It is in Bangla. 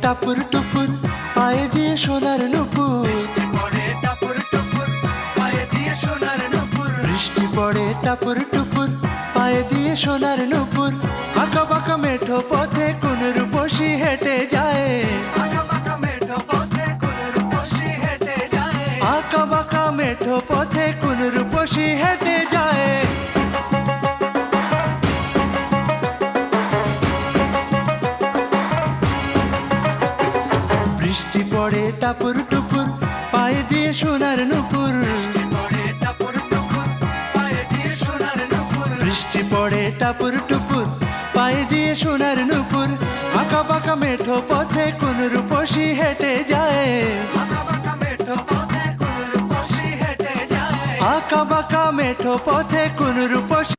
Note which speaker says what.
Speaker 1: টাপুর টুপুর পায়ে দিয়ে সোনার নুপুর, বৃষ্টি পড়ে টাপুর টুপুর পায়ে দিয়ে সোনার নুপুর। আঁকা বাঁকা মেঠো পথে কোন রূপসী হেঁটে যায়, আঁকা বাঁকা মেঠো পথে কোন রূপসী হেঁটে যায়। বৃষ্টি পড়ে টাপুর টুপুর পায়ে দিয়ে সোনার নুপুর, বৃষ্টি পড়ে টাপুর টুপুর পায়ে দিয়ে সোনার নুপুর। আঁকা বাঁকা মেঠো পথে কোন রূপসী হেঁটে যায়, আঁকা বাঁকা মেঠো পথে কোন রূপসী